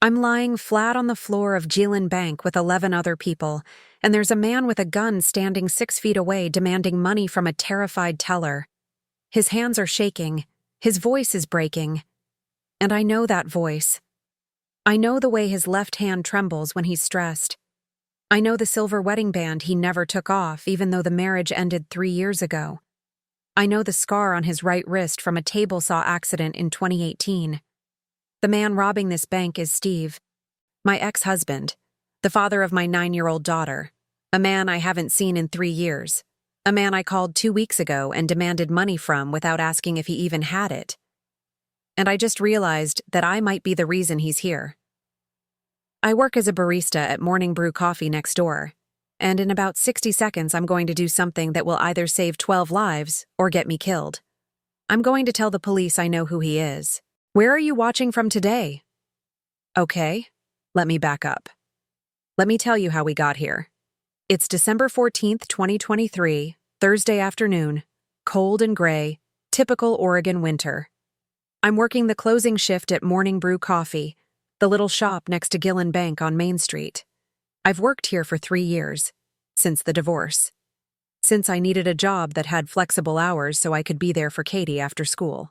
I'm lying flat on the floor of Geelan Bank with 11 other people, and there's a man with a gun standing 6 feet away demanding money from a terrified teller. His hands are shaking, his voice is breaking, and I know that voice. I know the way his left hand trembles when he's stressed. I know the silver wedding band he never took off even though the marriage ended 3 years ago. I know the scar on his right wrist from a table saw accident in 2018. The man robbing this bank is Steve, my ex-husband, the father of my 9-year-old daughter, a man I haven't seen in 3 years, a man I called 2 weeks ago and demanded money from without asking if he even had it. And I just realized that I might be the reason he's here. I work as a barista at Morning Brew Coffee next door, and in about 60 seconds I'm going to do something that will either save 12 lives or get me killed. I'm going to tell the police I know who he is. Where are you watching from today? Okay, let me back up. Let me tell you how we got here. It's December 14th, 2023, Thursday afternoon, cold and gray, typical Oregon winter. I'm working the closing shift at Morning Brew Coffee, the little shop next to Geelan Bank on Main Street. I've worked here for 3 years, since the divorce. Since I needed a job that had flexible hours so I could be there for Katie after school.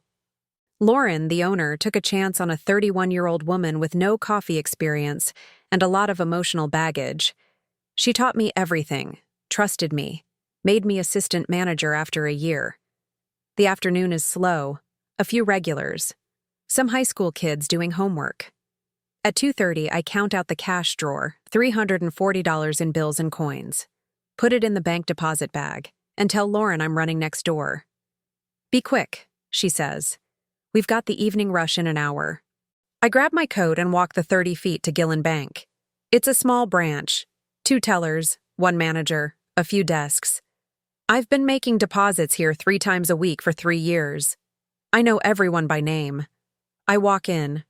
Lauren, the owner, took a chance on a 31-year-old woman with no coffee experience and a lot of emotional baggage. She taught me everything, trusted me, made me assistant manager after a year. The afternoon is slow, a few regulars, some high school kids doing homework. At 2:30, I count out the cash drawer, $340 in bills and coins, put it in the bank deposit bag, and tell Lauren I'm running next door. Be quick, she says. We've got the evening rush in an hour. I grab my coat and walk the 30 feet to Geelan Bank. It's a small branch, 2 tellers, 1 manager, a few desks. I've been making deposits here 3 times a week for 3 years. I know everyone by name. I walk in.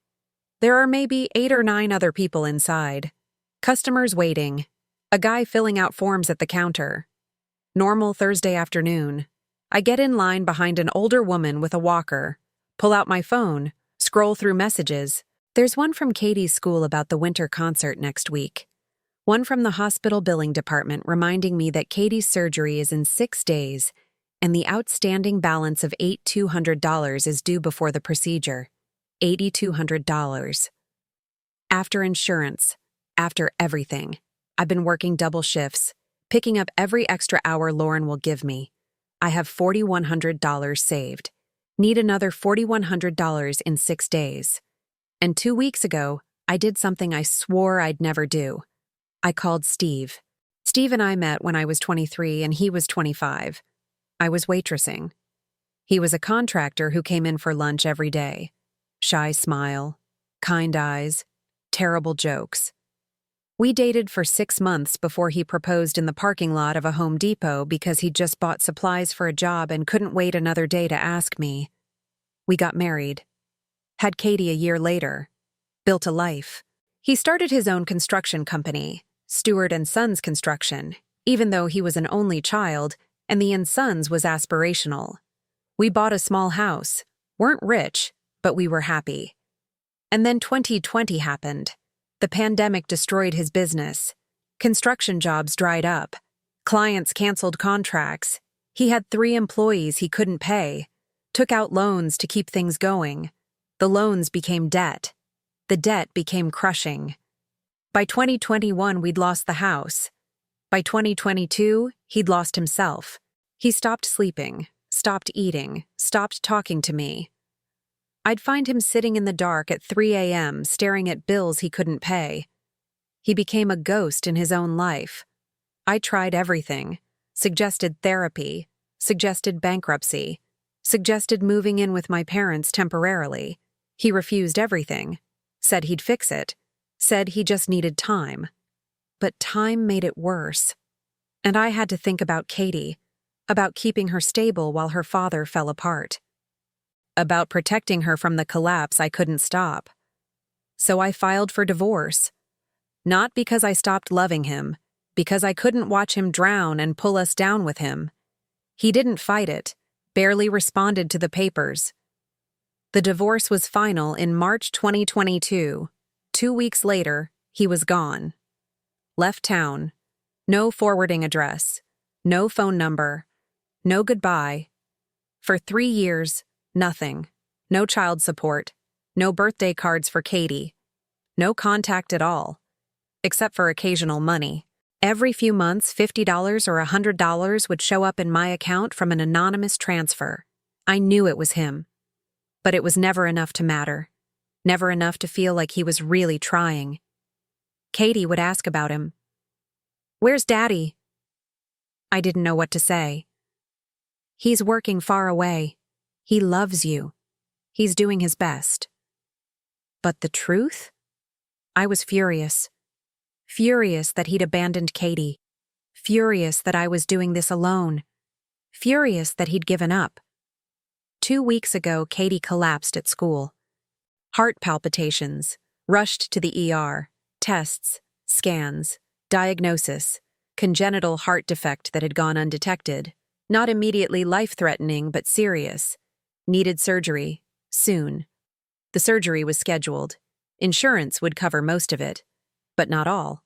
There are maybe 8 or 9 other people inside. Customers waiting. A guy filling out forms at the counter. Normal Thursday afternoon. I get in line behind an older woman with a walker. Pull out my phone, scroll through messages. There's one from Katie's school about the winter concert next week. One from the hospital billing department reminding me that Katie's surgery is in 6 days, and the outstanding balance of $8,200 is due before the procedure. $8,200. After insurance, after everything, I've been working double shifts, picking up every extra hour Lauren will give me. I have $4,100 saved. Need another $4,100 in 6 days. And 2 weeks ago, I did something I swore I'd never do. I called Steve. Steve and I met when I was 23 and he was 25. I was waitressing. He was a contractor who came in for lunch every day. Shy smile, kind eyes, terrible jokes. We dated for 6 months before he proposed in the parking lot of a Home Depot because he'd just bought supplies for a job and couldn't wait another day to ask me. We got married. Had Katie a year later. Built a life. He started his own construction company, Stewart and Sons Construction, even though he was an only child, and the and Sons was aspirational. We bought a small house, weren't rich, but we were happy. And then 2020 happened. The pandemic destroyed his business. Construction jobs dried up. Clients canceled contracts. He had 3 employees he couldn't pay. Took out loans to keep things going. The loans became debt. The debt became crushing. By 2021, we'd lost the house. By 2022, he'd lost himself. He stopped sleeping, stopped eating, stopped talking to me. I'd find him sitting in the dark at 3 a.m. staring at bills he couldn't pay. He became a ghost in his own life. I tried everything, suggested therapy, suggested bankruptcy, suggested moving in with my parents temporarily. He refused everything, said he'd fix it, said he just needed time. But time made it worse. And I had to think about Katie, about keeping her stable while her father fell apart. About protecting her from the collapse I couldn't stop. So I filed for divorce. Not because I stopped loving him, because I couldn't watch him drown and pull us down with him. He didn't fight it, barely responded to the papers. The divorce was final in March 2022, 2 weeks later, he was gone. Left town. No forwarding address. No phone number. No goodbye. For 3 years, nothing. No child support. No birthday cards for Katie. No contact at all. Except for occasional money. Every few months, $50 or $100 would show up in my account from an anonymous transfer. I knew it was him. But it was never enough to matter. Never enough to feel like he was really trying. Katie would ask about him. "Where's Daddy?" I didn't know what to say. "He's working far away. He loves you. He's doing his best." But the truth? I was furious. Furious that he'd abandoned Katie. Furious that I was doing this alone. Furious that he'd given up. 2 weeks ago, Katie collapsed at school. Heart palpitations, rushed to the ER, tests, scans, diagnosis, congenital heart defect that had gone undetected, not immediately life-threatening but serious, needed surgery, soon. The surgery was scheduled. Insurance would cover most of it, but not all.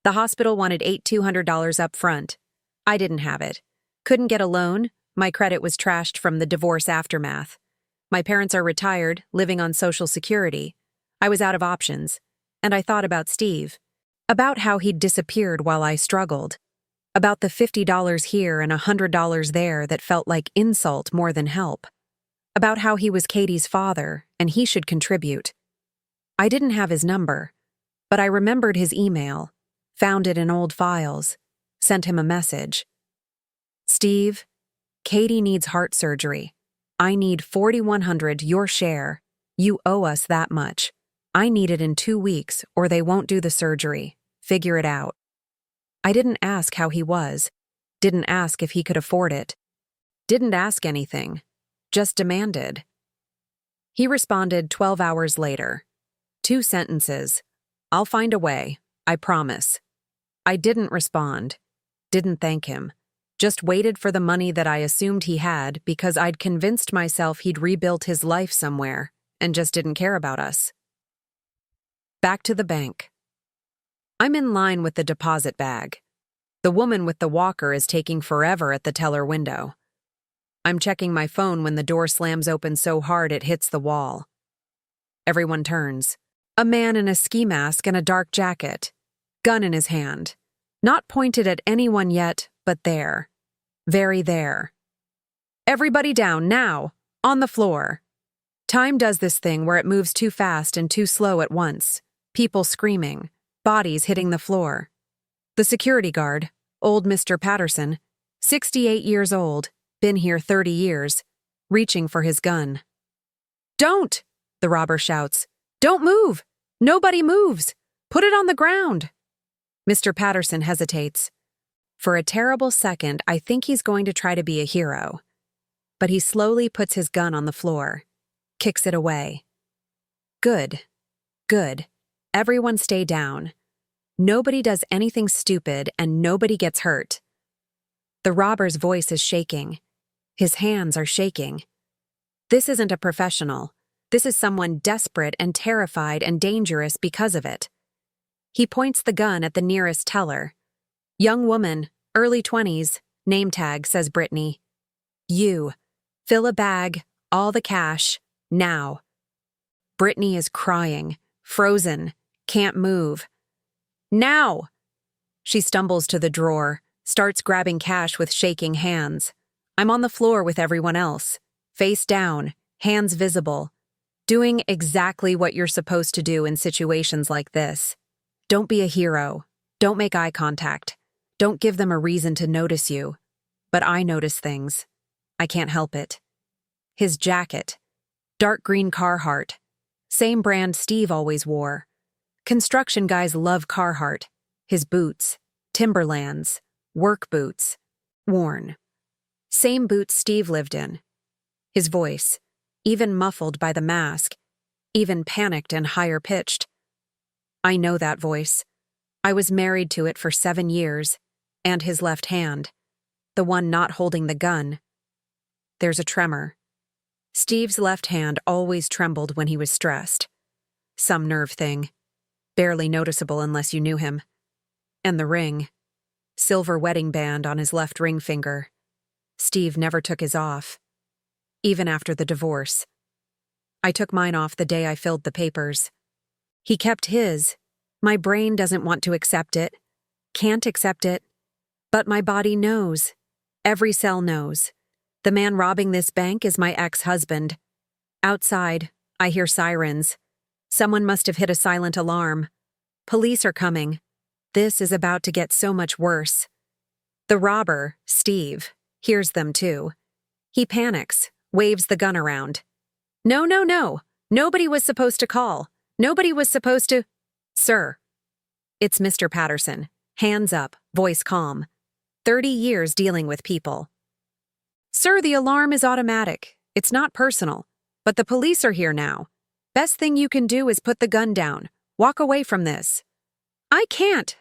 The hospital wanted $8,200 up front. I didn't have it. Couldn't get a loan. My credit was trashed from the divorce aftermath. My parents are retired, living on Social Security. I was out of options, and I thought about Steve, about how he'd disappeared while I struggled, about the $50 here and $100 there that felt like insult more than help, about how he was Katie's father and he should contribute. I didn't have his number, but I remembered his email, found it in old files, sent him a message. "Steve, Katie needs heart surgery. I need $4,100, your share. You owe us that much. I need it in 2 weeks or they won't do the surgery. Figure it out." I didn't ask how he was. Didn't ask if he could afford it. Didn't ask anything. Just demanded. He responded 12 hours later. 2 sentences. "I'll find a way. I promise." I didn't respond. Didn't thank him. Just waited for the money that I assumed he had because I'd convinced myself he'd rebuilt his life somewhere and just didn't care about us. Back to the bank. I'm in line with the deposit bag. The woman with the walker is taking forever at the teller window. I'm checking my phone when the door slams open so hard it hits the wall. Everyone turns. A man in a ski mask and a dark jacket. Gun in his hand. Not pointed at anyone yet, but there. Very there. "Everybody down, now! On the floor!" Time does this thing where it moves too fast and too slow at once. People screaming. Bodies hitting the floor. The security guard, old Mr. Patterson, 68 years old, been here 30 years, reaching for his gun. "Don't!" the robber shouts. "Don't move! Nobody moves! Put it on the ground!" Mr. Patterson hesitates. For a terrible second, I think he's going to try to be a hero. But he slowly puts his gun on the floor, kicks it away. Good. Good. Everyone stay down. Nobody does anything stupid and nobody gets hurt. The robber's voice is shaking. His hands are shaking. This isn't a professional. This is someone desperate and terrified and dangerous because of it. He points the gun at the nearest teller. "Young woman, early 20s, name tag," says Brittany. "You. Fill a bag, all the cash, now." Brittany is crying, frozen, can't move. "Now!" She stumbles to the drawer, starts grabbing cash with shaking hands. I'm on the floor with everyone else, face down, hands visible, doing exactly what you're supposed to do in situations like this. Don't be a hero. Don't make eye contact. Don't give them a reason to notice you. But I notice things. I can't help it. His jacket. Dark green Carhartt. Same brand Steve always wore. Construction guys love Carhartt. His boots. Timberlands. Work boots. Worn. Same boots Steve lived in. His voice. Even muffled by the mask. Even panicked and higher pitched. I know that voice. I was married to it for 7 years. And his left hand. The one not holding the gun. There's a tremor. Steve's left hand always trembled when he was stressed. Some nerve thing. barely noticeable unless you knew him. And the ring. Silver wedding band on his left ring finger. Steve never took his off. Even after the divorce. I took mine off the day I filled the papers. He kept his. My brain doesn't want to accept it. Can't accept it. But my body knows. Every cell knows. The man robbing this bank is my ex-husband. Outside, I hear sirens. Someone must have hit a silent alarm. Police are coming. This is about to get so much worse. The robber, Steve, hears them too. He panics, waves the gun around. No, no, no. Nobody was supposed to call. Nobody was supposed to... Sir. It's Mr. Patterson. Hands up, voice calm. 30 years dealing with people. Sir, the alarm is automatic. It's not personal. But the police are here now. Best thing you can do is put the gun down. Walk away from this. I can't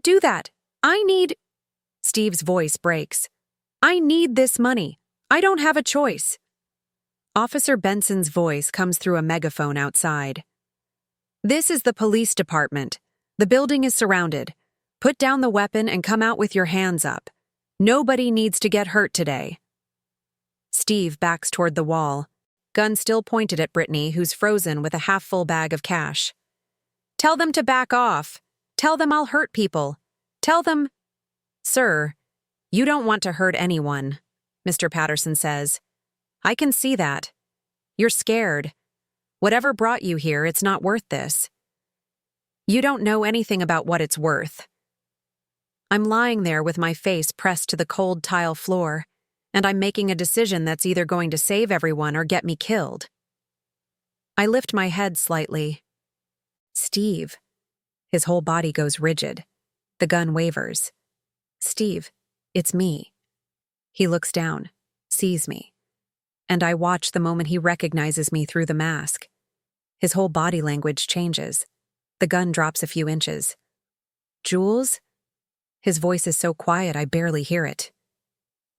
do that. I need... Steve's voice breaks. I need this money. I don't have a choice. Officer Benson's voice comes through a megaphone outside. This is the police department. The building is surrounded. Put down the weapon and come out with your hands up. Nobody needs to get hurt today. Steve backs toward the wall, gun still pointed at Brittany, who's frozen with a half-full bag of cash. Tell them to back off. Tell them I'll hurt people. Tell them... Sir, you don't want to hurt anyone, Mr. Patterson says. I can see that. You're scared. Whatever brought you here, it's not worth this. You don't know anything about what it's worth. I'm lying there with my face pressed to the cold tile floor, and I'm making a decision that's either going to save everyone or get me killed. I lift my head slightly. Steve. His whole body goes rigid. The gun wavers. Steve, it's me. He looks down, sees me, and I watch the moment he recognizes me through the mask. His whole body language changes. The gun drops a few inches. Jules? His voice is so quiet I barely hear it.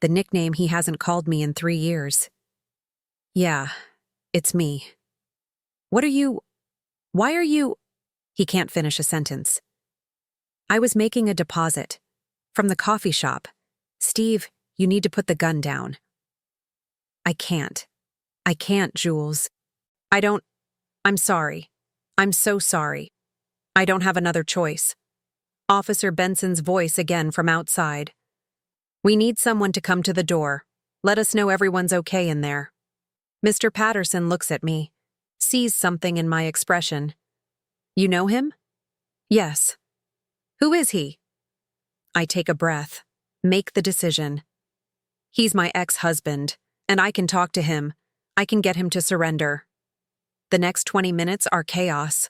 The nickname he hasn't called me in 3 years. Yeah, it's me. Why are you... He can't finish a sentence. I was making a deposit. From the coffee shop. Steve, you need to put the gun down. I can't, Jules. I'm sorry. I'm so sorry. I don't have another choice. Officer Benson's voice again from outside. We need someone to come to the door. Let us know everyone's okay in there. Mr. Patterson looks at me, sees something in my expression. You know him? Yes. Who is he? I take a breath, make the decision. He's my ex-husband, and I can talk to him. I can get him to surrender. The next 20 minutes are chaos.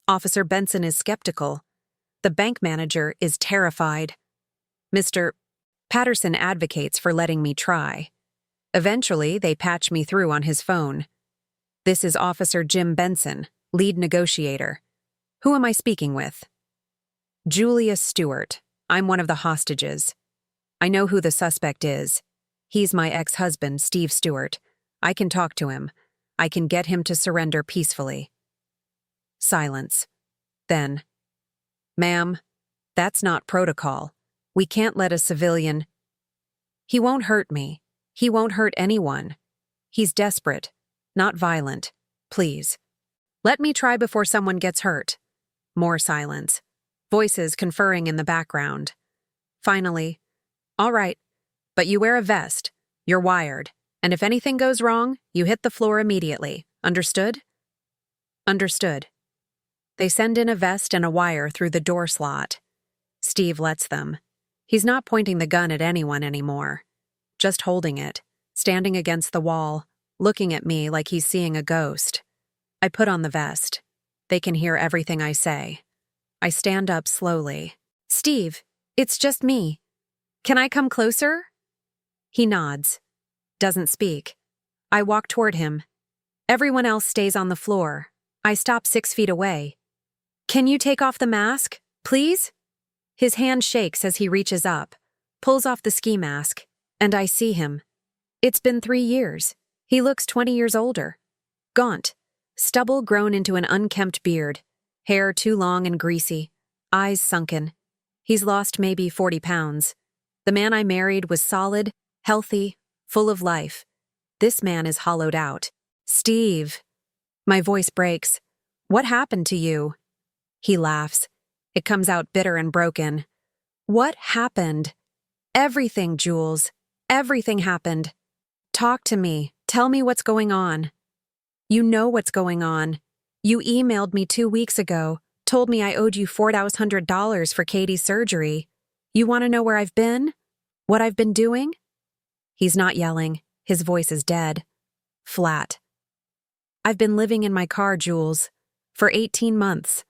Officer Benson is skeptical. The bank manager is terrified. Mr. Patterson advocates for letting me try. Eventually, they patch me through on his phone. This is Officer Jim Benson, lead negotiator. Who am I speaking with? Julia Stewart. I'm one of the hostages. I know who the suspect is. He's my ex-husband, Steve Stewart. I can talk to him. I can get him to surrender peacefully. Silence. Then, Ma'am, that's not protocol. We can't let a civilian... He won't hurt me. He won't hurt anyone. He's desperate, not violent. Please. Let me try before someone gets hurt. More silence. Voices conferring in the background. Finally, all right, but you wear a vest. You're wired. And if anything goes wrong, you hit the floor immediately. Understood? Understood. They send in a vest and a wire through the door slot. Steve lets them. He's not pointing the gun at anyone anymore. Just holding it, standing against the wall, looking at me like he's seeing a ghost. I put on the vest. They can hear everything I say. I stand up slowly. Steve, it's just me. Can I come closer? He nods. Doesn't speak. I walk toward him. Everyone else stays on the floor. I stop 6 feet away. Can you take off the mask, please? His hand shakes as he reaches up, pulls off the ski mask, and I see him. It's been 3 years. He looks 20 years older. Gaunt, stubble grown into an unkempt beard, hair too long and greasy, eyes sunken. He's lost maybe 40 pounds. The man I married was solid, healthy, full of life. This man is hollowed out. Steve. My voice breaks. What happened to you? He laughs. It comes out bitter and broken. What happened? Everything, Jules. Everything happened. Talk to me. Tell me what's going on. You know what's going on. You emailed me 2 weeks ago, told me I owed you $4,100 for Katie's surgery. You want to know where I've been? What I've been doing? He's not yelling. His voice is dead. Flat. I've been living in my car, Jules, for 18 months.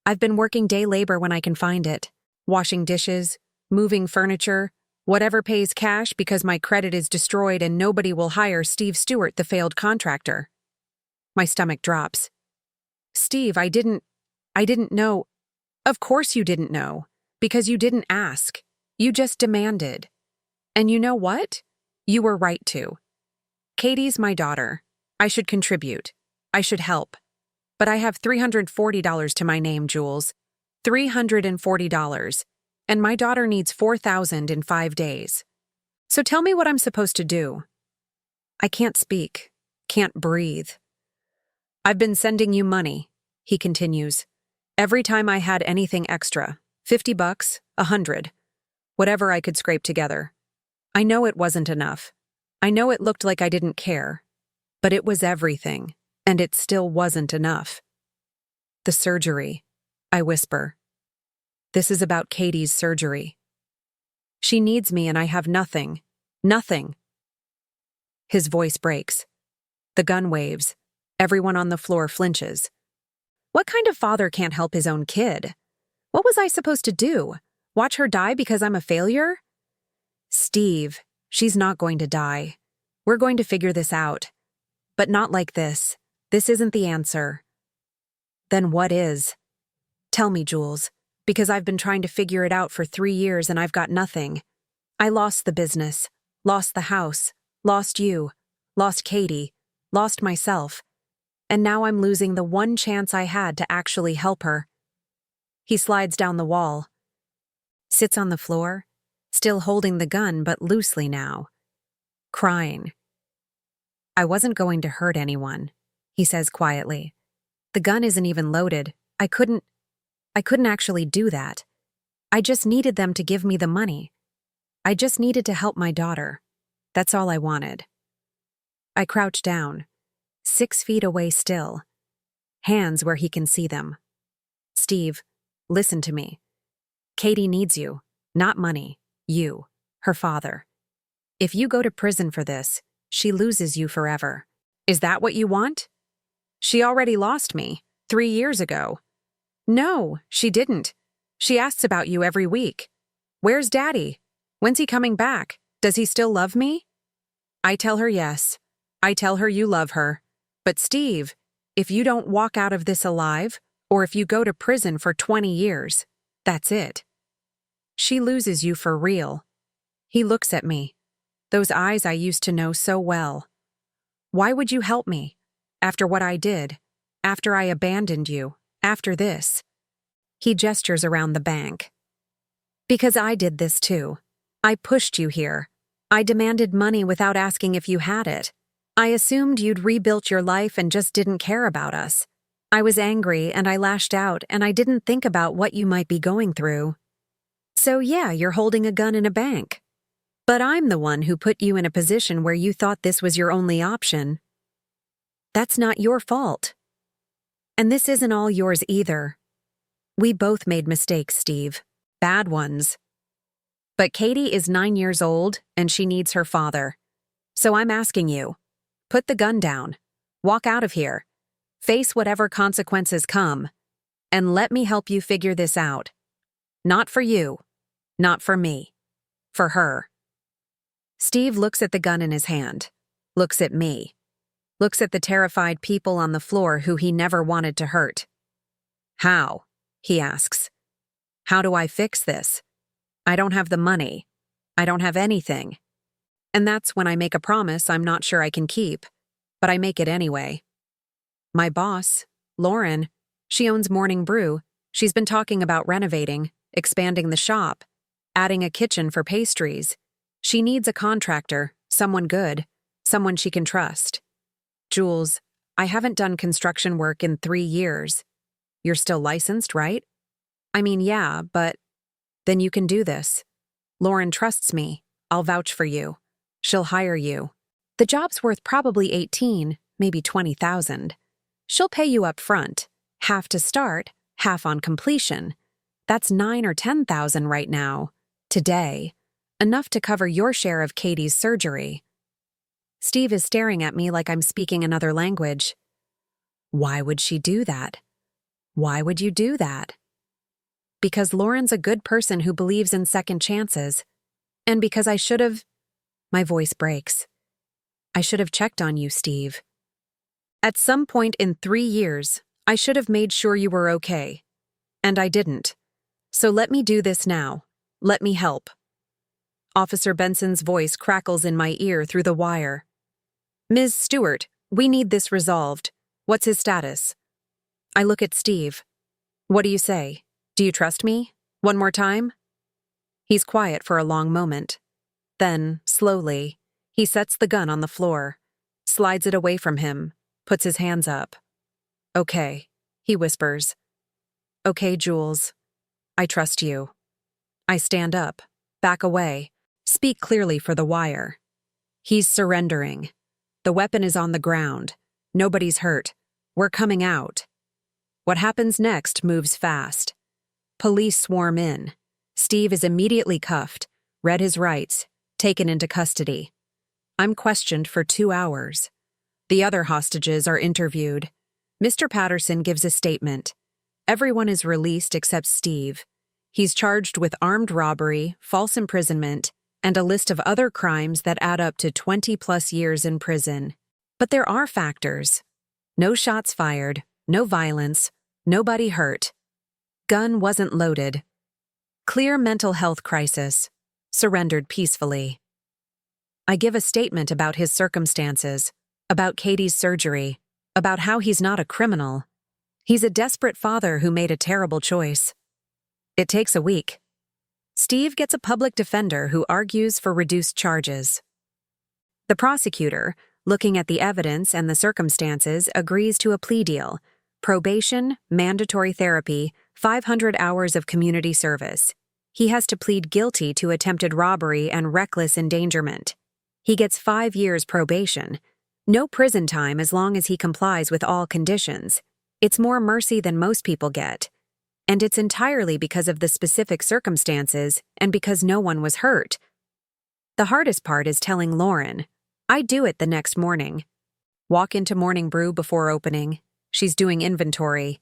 I've been working day labor when I can find it. Washing dishes, moving furniture, whatever pays cash because my credit is destroyed and nobody will hire Stewart, the failed contractor. My stomach drops. Steve, I didn't know. Of course you didn't know, because you didn't ask. You just demanded. And you know what? You were right to. Katie's my daughter. I should contribute. I should help. But I have $340 to my name, Jules. $340. And my daughter needs $4,000 in 5 days. So tell me what I'm supposed to do. I can't speak. Can't breathe. I've been sending you money, he continues. Every time I had anything extra, $50, $100, whatever I could scrape together. I know it wasn't enough. I know it looked like I didn't care. But it was everything, and it still wasn't enough. The surgery, I whisper. This is about Katie's surgery. She needs me and I have nothing. Nothing. His voice breaks. The gun waves. Everyone on the floor flinches. What kind of father can't help his own kid? What was I supposed to do? Watch her die because I'm a failure? Steve, she's not going to die. We're going to figure this out. But not like this. This isn't the answer. Then what is? Tell me, Jules, because I've been trying to figure it out for 3 years and I've got nothing. I lost the business, lost the house, lost you, lost Katie, lost myself. And now I'm losing the one chance I had to actually help her. He slides down the wall, sits on the floor, still holding the gun but loosely now, crying. I wasn't going to hurt anyone, he says quietly. The gun isn't even loaded. I couldn't actually do that. I just needed them to give me the money. I just needed to help my daughter. That's all I wanted. I crouch down, 6 feet away still, hands where he can see them. Steve, listen to me. Katie needs you, not money, you, her father. If you go to prison for this, she loses you forever. Is that what you want? She already lost me 3 years ago. No, she didn't. She asks about you every week. Where's Daddy? When's he coming back? Does he still love me? I tell her yes. I tell her you love her. But Steve, if you don't walk out of this alive, or if you go to prison for 20 years, that's it. She loses you for real. He looks at me. Those eyes I used to know so well. Why would you help me? After what I did, after I abandoned you, after this. He gestures around the bank. Because I did this too. I pushed you here. I demanded money without asking if you had it. I assumed you'd rebuilt your life and just didn't care about us. I was angry and I lashed out and I didn't think about what you might be going through. So yeah, you're holding a gun in a bank. But I'm the one who put you in a position where you thought this was your only option. That's not your fault. And this isn't all yours either. We both made mistakes, Steve. Bad ones. But Katie is 9 years old and she needs her father. So I'm asking you, put the gun down, walk out of here, face whatever consequences come, and let me help you figure this out. Not for you, not for me, for her. Steve looks at the gun in his hand, looks at me, looks at the terrified people on the floor who he never wanted to hurt. How? He asks. How do I fix this? I don't have the money. I don't have anything. And that's when I make a promise I'm not sure I can keep, but I make it anyway. My boss, Lauren, She owns Morning Brew. She's been talking about renovating, expanding the shop, adding a kitchen for pastries. She needs a contractor, someone good, someone she can trust. Jules, I haven't done construction work in 3 years. You're still licensed, right? I mean, yeah, but then you can do this. Lauren trusts me. I'll vouch for you. She'll hire you. The job's worth probably 18, maybe 20,000. She'll pay you up front, half to start, half on completion. That's 9 or 10,000 right now, today, enough to cover your share of Katie's surgery. Steve is staring at me like I'm speaking another language. Why would she do that? Why would you do that? Because Lauren's a good person who believes in second chances. And because I should have... My voice breaks. I should have checked on you, Steve. At some point in 3 years, I should have made sure you were okay. And I didn't. So let me do this now. Let me help. Officer Benson's voice crackles in my ear through the wire. Ms. Stewart, we need this resolved. What's his status? I look at Steve. What do you say? Do you trust me? One more time? He's quiet for a long moment. Then, slowly, he sets the gun on the floor, slides it away from him, puts his hands up. Okay, he whispers. Okay, Jules. I trust you. I stand up, back away, speak clearly for the wire. He's surrendering. The weapon is on the ground. Nobody's hurt. We're coming out. What happens next moves fast. Police swarm in. Steve is immediately cuffed, read his rights, taken into custody. I'm questioned for 2 hours. The other hostages are interviewed. Mr. Patterson gives a statement. Everyone is released except Steve. He's charged with armed robbery, false imprisonment, and a list of other crimes that add up to 20+ years in prison. But there are factors. No shots fired, no violence, nobody hurt. Gun wasn't loaded. Clear mental health crisis. Surrendered peacefully. I give a statement about his circumstances, about Katie's surgery, about how he's not a criminal. He's a desperate father who made a terrible choice. It takes a week. Steve gets a public defender who argues for reduced charges. The prosecutor, looking at the evidence and the circumstances, agrees to a plea deal. Probation, mandatory therapy, 500 hours of community service. He has to plead guilty to attempted robbery and reckless endangerment. He gets 5 years probation. No prison time as long as he complies with all conditions. It's more mercy than most people get. And it's entirely because of the specific circumstances and because no one was hurt. The hardest part is telling Lauren. I do it the next morning. Walk into Morning Brew before opening. She's doing inventory.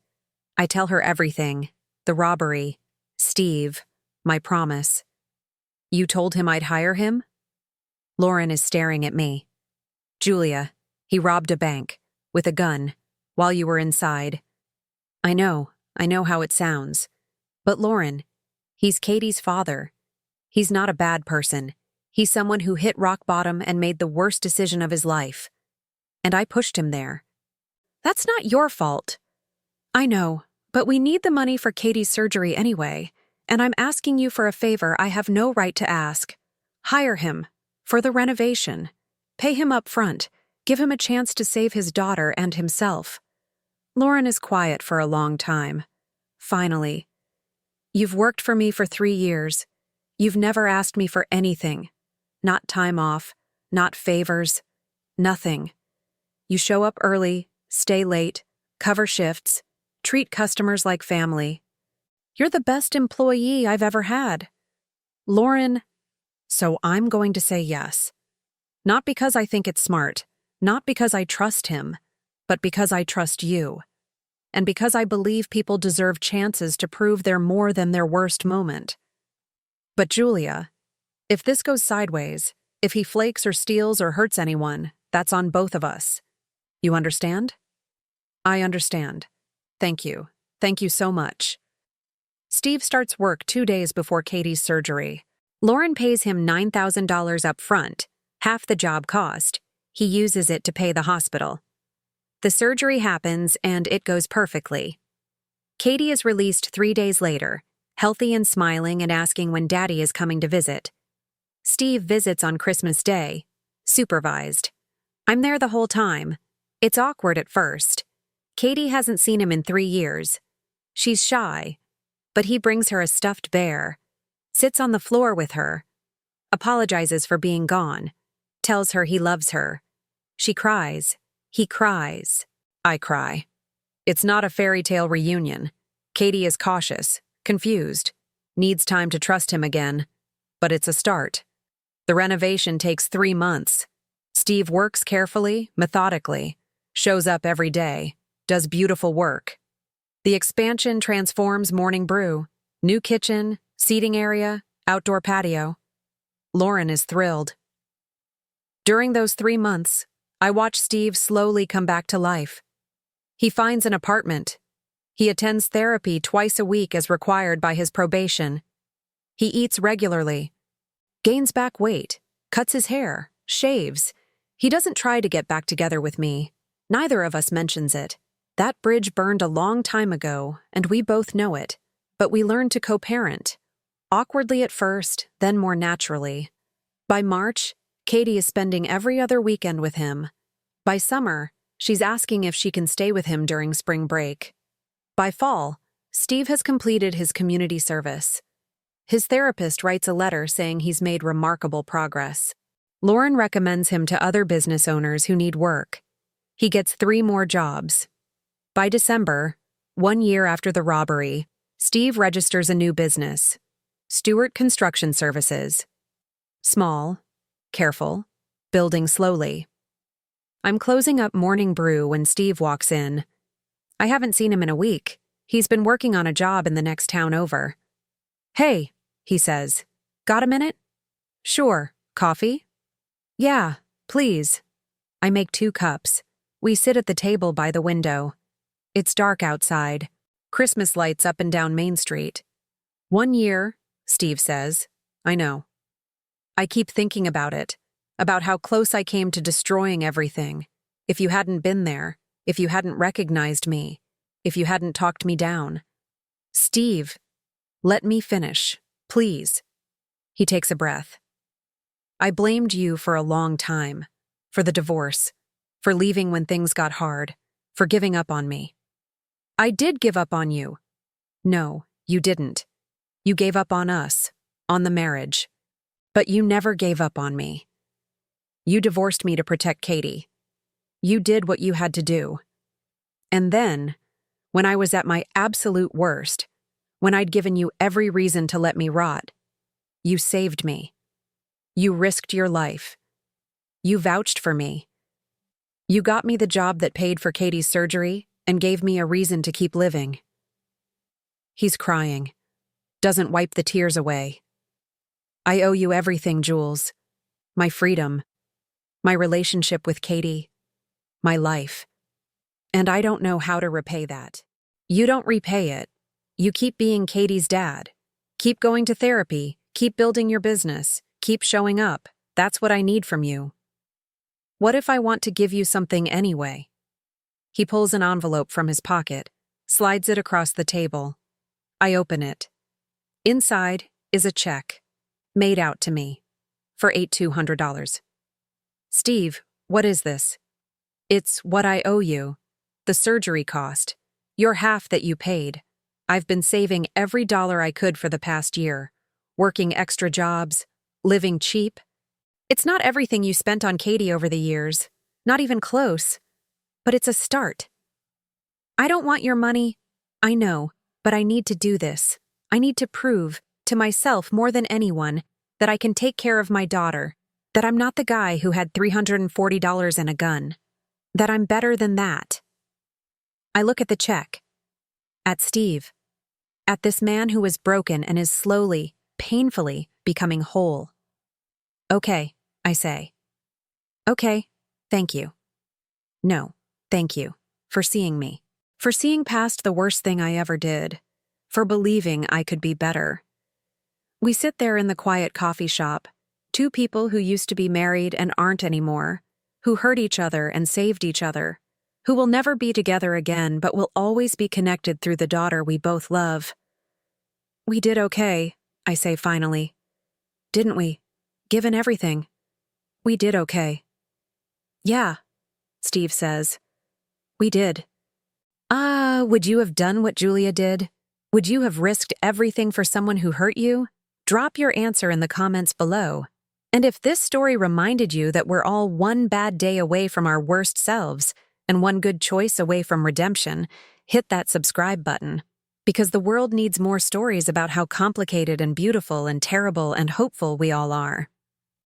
I tell her everything. The robbery. Steve. My promise. You told him I'd hire him? Lauren is staring at me. Julia, he robbed a bank. With a gun. While you were inside. I know how it sounds. But Lauren, he's Katie's father. He's not a bad person. He's someone who hit rock bottom and made the worst decision of his life. And I pushed him there. That's not your fault. I know, but we need the money for Katie's surgery anyway, and I'm asking you for a favor I have no right to ask. Hire him. For the renovation. Pay him up front. Give him a chance to save his daughter and himself. Lauren is quiet for a long time. Finally. You've worked for me for 3 years. You've never asked me for anything. Not time off, not favors, nothing. You show up early, stay late, cover shifts, treat customers like family. You're the best employee I've ever had. Lauren, so I'm going to say yes. Not because I think it's smart, not because I trust him, but because I trust you. And because I believe people deserve chances to prove they're more than their worst moment. But Julia, if this goes sideways, if he flakes or steals or hurts anyone, that's on both of us. You understand? I understand. Thank you. Thank you so much. Steve starts work 2 days before Katie's surgery. Lauren pays him $9,000 up front, half the job cost. He uses it to pay the hospital. The surgery happens and it goes perfectly. Katie is released 3 days later, healthy and smiling and asking when Daddy is coming to visit. Steve visits on Christmas Day, supervised. I'm there the whole time. It's awkward at first. Katie hasn't seen him in 3 years. She's shy, but he brings her a stuffed bear, sits on the floor with her, apologizes for being gone, tells her he loves her. She cries. He cries. I cry. It's not a fairy tale reunion. Katie is cautious, confused, needs time to trust him again, but it's a start. The renovation takes 3 months. Steve works carefully, methodically, shows up every day, does beautiful work. The expansion transforms Morning Brew, new kitchen, seating area, outdoor patio. Lauren is thrilled. During those 3 months, I watch Steve slowly come back to life. He finds an apartment. He attends therapy twice a week as required by his probation. He eats regularly, gains back weight, cuts his hair, shaves. He doesn't try to get back together with me. Neither of us mentions it. That bridge burned a long time ago, and we both know it. But we learned to co-parent. Awkwardly at first, then more naturally. By March, Katie is spending every other weekend with him. By summer, she's asking if she can stay with him during spring break. By fall, Steve has completed his community service. His therapist writes a letter saying he's made remarkable progress. Lauren recommends him to other business owners who need work. He gets 3 more jobs. By December, 1 year after the robbery, Steve registers a new business, Stewart Construction Services. Small, careful, building slowly. I'm closing up Morning Brew when Steve walks in. I haven't seen him in a week. He's been working on a job in the next town over. Hey, he says. Got a minute? Sure. Coffee? Yeah, please. I make 2 cups. We sit at the table by the window. It's dark outside. Christmas lights up and down Main Street. 1 year, Steve says. I know. I keep thinking about it, about how close I came to destroying everything. If you hadn't been there, if you hadn't recognized me, if you hadn't talked me down. Steve, let me finish, please. He takes a breath. I blamed you for a long time, for the divorce, for leaving when things got hard, for giving up on me. I did give up on you. No, you didn't. You gave up on us, on the marriage. But you never gave up on me. You divorced me to protect Katie. You did what you had to do. And then, when I was at my absolute worst, when I'd given you every reason to let me rot, you saved me. You risked your life. You vouched for me. You got me the job that paid for Katie's surgery and gave me a reason to keep living. He's crying. Doesn't wipe the tears away. I owe you everything, Jules. My freedom. My relationship with Katie. My life. And I don't know how to repay that. You don't repay it. You keep being Katie's dad. Keep going to therapy. Keep building your business. Keep showing up. That's what I need from you. What if I want to give you something anyway? He pulls an envelope from his pocket, slides it across the table. I open it. Inside is a check, made out to me, for $8,200. Steve, what is this? It's what I owe you. The surgery cost. Your half that you paid. I've been saving every dollar I could for the past year, working extra jobs, living cheap. It's not everything you spent on Katie over the years, not even close, but it's a start. I don't want your money, I know, but I need to do this. I need to prove, to myself more than anyone, that I can take care of my daughter, that I'm not the guy who had $340 and a gun, that I'm better than that. I look at the check, at Steve, at this man who is broken and is slowly, painfully becoming whole. Okay, I say. Okay, thank you. No, thank you, for seeing me, for seeing past the worst thing I ever did, for believing I could be better. We sit there in the quiet coffee shop, 2 people who used to be married and aren't anymore, who hurt each other and saved each other, who will never be together again but will always be connected through the daughter we both love. We did okay, I say finally. Didn't we? Given everything. We did okay. Yeah, Steve says. We did. Would you have done what Julia did? Would you have risked everything for someone who hurt you? Drop your answer in the comments below. And if this story reminded you that we're all one bad day away from our worst selves and one good choice away from redemption, hit that subscribe button. Because the world needs more stories about how complicated and beautiful and terrible and hopeful we all are.